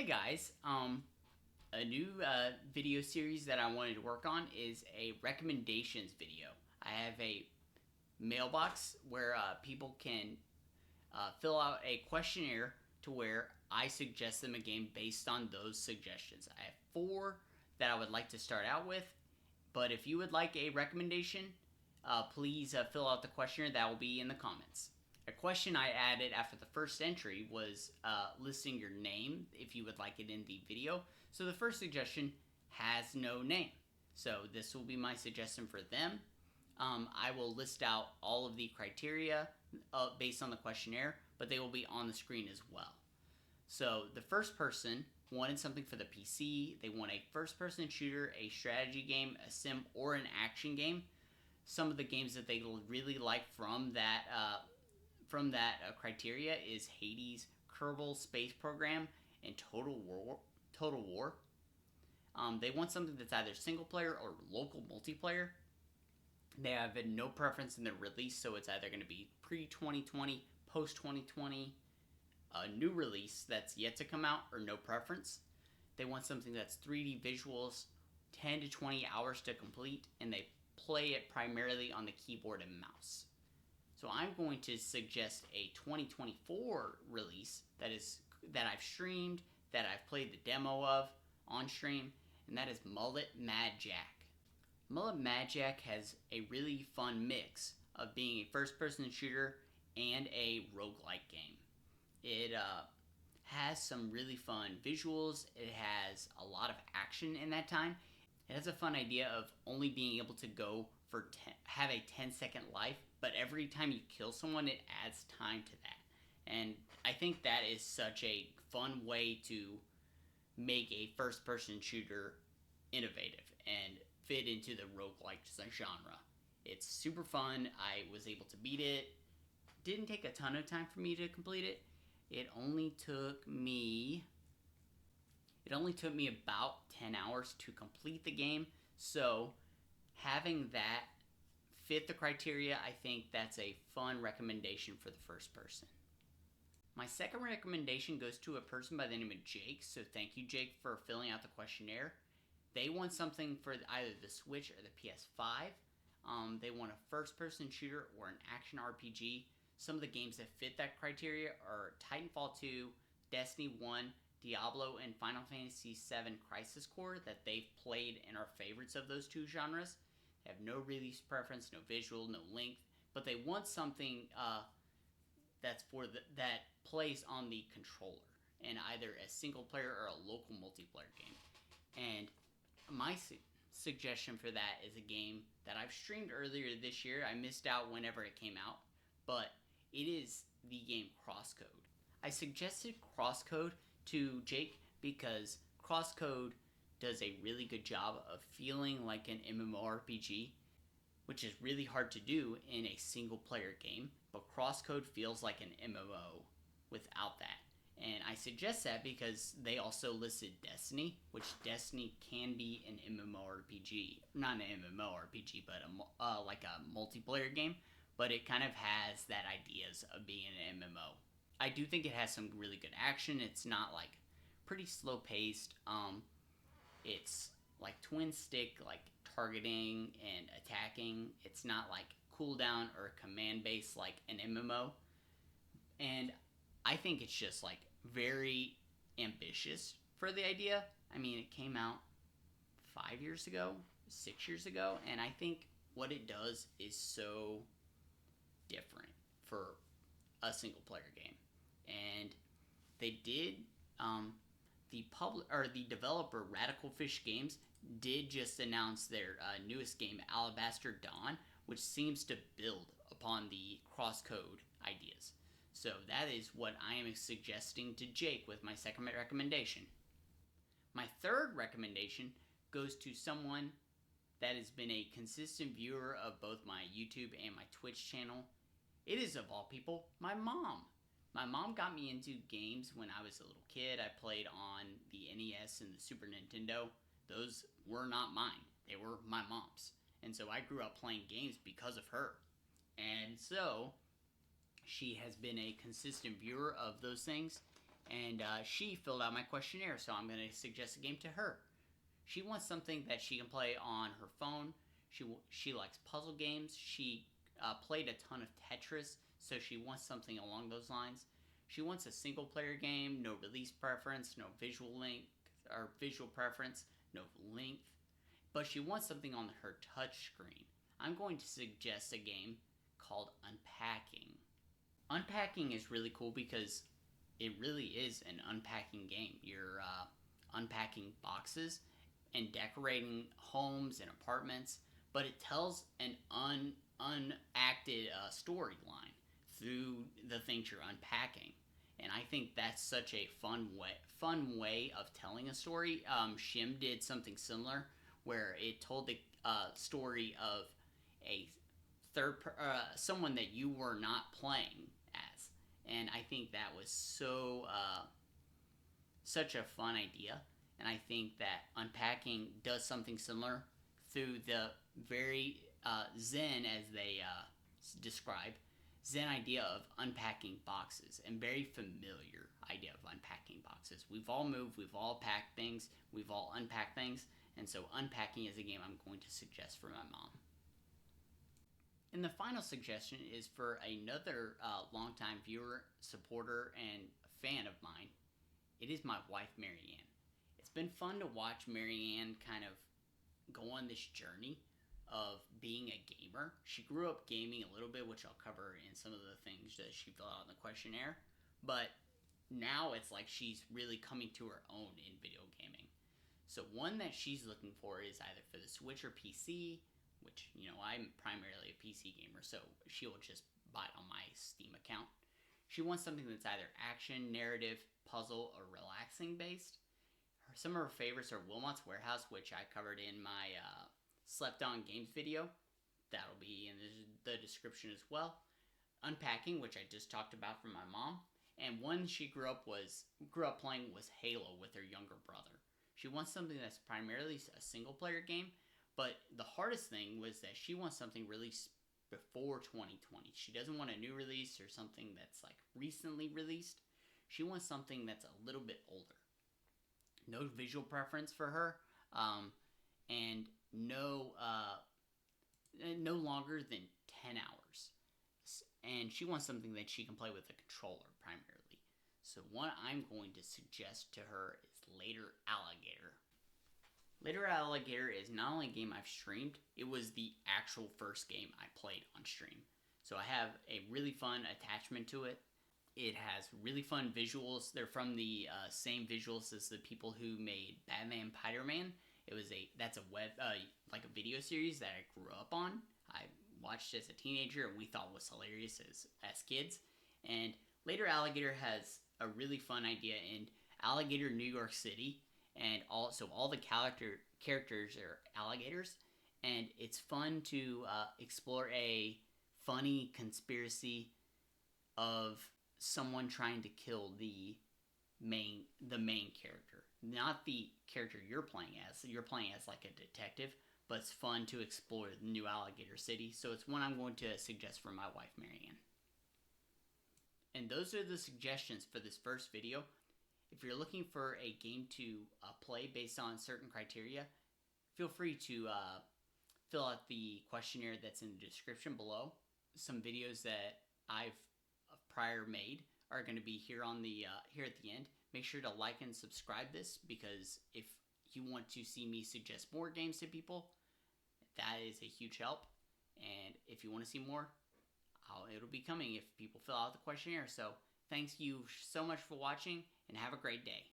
Hey guys, a new video series that I wanted to work on is a recommendations video. I have a mailbox where people can fill out a questionnaire to where I suggest them a game based on those suggestions. I have four that I would like to start out with, but if you would like a recommendation, please fill out the questionnaire that will be in the comments. A question I added after the first entry was listing your name if you would like it in the video. So the first suggestion has no name. So this will be my suggestion for them. I will list out all of the criteria based on the questionnaire, but they will be on the screen as well. So the first person wanted something for the PC. They want a first-person shooter, a strategy game, a sim, or an action game. Some of the games that they really like from that criteria is Hades, Kerbal Space Program, and Total War. They want something that's either single player or local multiplayer. They have no preference in their release, so it's either going to be pre-2020, post-2020, a new release that's yet to come out, or no preference. They want something that's 3D visuals, 10 to 20 hours to complete, and they play it primarily on the keyboard and mouse. So I'm going to suggest a 2024 release that I've streamed, that I've played the demo of on stream, and that is Mullet Mad Jack. Mullet Mad Jack has a really fun mix of being a first-person shooter and a roguelike game. It has some really fun visuals. It has a lot of action in that time. It has a fun idea of only being able to go for have a 10-second life, but every time you kill someone, it adds time to that. And I think that is such a fun way to make a first-person shooter innovative and fit into the roguelike genre. It's super fun. I was able to beat it. Didn't take a ton of time for me to complete it. It only took me about 10 hours to complete the game. So having that fit the criteria, I think that's a fun recommendation for the first person. My second recommendation goes to a person by the name of Jake. So thank you, Jake, for filling out the questionnaire. They want something for either the Switch or the PS5. They want a first-person shooter or an action RPG. Some of the games that fit that criteria are Titanfall 2, Destiny 1, Diablo, and Final Fantasy VII Crisis Core that they've played and are favorites of those two genres. They have no release preference, no visual, no length, but they want something that plays on the controller in either a single player or a local multiplayer game. And my suggestion for that is a game that I've streamed earlier this year. I missed out whenever it came out, but it is the game Crosscode. I suggested Crosscode to Jake because Crosscode does a really good job of feeling like an MMORPG, which is really hard to do in a single player game, but Crosscode feels like an MMO without that. And I suggest that because they also listed Destiny, which Destiny can be an MMORPG. Not an MMORPG, but like a multiplayer game, but it kind of has that ideas of being an MMO. I do think it has some really good action. It's not like pretty slow paced. It's like twin stick, like targeting and attacking. It's not like cooldown or command based like an MMO. And I think it's just like very ambitious for the idea. I mean, it came out 5 years ago, 6 years ago, and I think what it does is so different for a single player game. And they did the developer Radical Fish Games did just announce their newest game, Alabaster Dawn, which seems to build upon the Crosscode ideas. So that is what I am suggesting to Jake with my second recommendation. My third recommendation goes to someone that has been a consistent viewer of both my YouTube and my Twitch channel. It is, of all people, my mom. My mom got me into games when I was a little kid. I played on the NES and the Super Nintendo. Those were not mine. They were my mom's. And so I grew up playing games because of her. And so she has been a consistent viewer of those things. and she filled out my questionnaire, so I'm going to suggest a game to her. She wants something that she can play on her phone. She likes puzzle games. She played a ton of Tetris, so she wants something along those lines. She wants a single player game, no release preference, no visual length or visual preference, no length, but she wants something on her touch screen. I'm going to suggest a game called Unpacking. Unpacking is really cool because it really is an unpacking game. You're unpacking boxes and decorating homes and apartments, but it tells an unacted storyline through the things you're unpacking. And I think that's such a fun way of telling a story. Shim did something similar where it told the story of a someone that you were not playing as, and I think that was such a fun idea. And I think that Unpacking does something similar through the very zen, as they describe, zen idea of unpacking boxes, and very familiar idea of unpacking boxes. We've all moved, we've all packed things, we've all unpacked things, and so Unpacking is a game I'm going to suggest for my mom. And the final suggestion is for another longtime viewer, supporter, and fan of mine. It is my wife, Marianne. It's been fun to watch Marianne kind of go on this journey of being a gamer. She grew up gaming a little bit, which I'll cover in some of the things that she filled out in the questionnaire. But now it's like she's really coming to her own in video gaming. So one that she's looking for is either for the Switch or PC, which, I'm primarily a PC gamer, so she'll just buy it on my Steam account. She wants something that's either action, narrative, puzzle, or relaxing based. Some of her favorites are Wilmot's Warehouse, which I covered in my Slept On Games video. That'll be in the description as well. Unpacking, which I just talked about from my mom. And one she grew up playing was Halo with her younger brother. She wants something that's primarily a single player game, but the hardest thing was that she wants something released before 2020. She doesn't want a new release or something that's like recently released. She wants something that's a little bit older. No visual preference for her, and no longer than 10 hours. And she wants something that she can play with a controller primarily. So what I'm going to suggest to her is Later Alligator. Later Alligator is not only a game I've streamed, it was the actual first game I played on stream. So I have a really fun attachment to it. It has really fun visuals. They're from the same visuals as the people who made Batman Spider-Man. That's a web like a video series that I grew up on. I watched as a teenager and we thought was hilarious as kids. And Later Alligator has a really fun idea in Alligator, New York City, and all the characters are alligators, and it's fun to explore a funny conspiracy of someone trying to kill the main character, not the character you're playing as. You're playing as like a detective, but it's fun to explore the new Alligator City. So it's one I'm going to suggest for my wife, Marianne. And those are the suggestions for this first video. If you're looking for a game to play based on certain criteria, feel free to fill out the questionnaire that's in the description below. Some videos that I've prior made are going to be here at the end. Make sure to like and subscribe this, because if you want to see me suggest more games to people, that is a huge help. And if you want to see more, it'll be coming if people fill out the questionnaire. So thanks you so much for watching, and have a great day.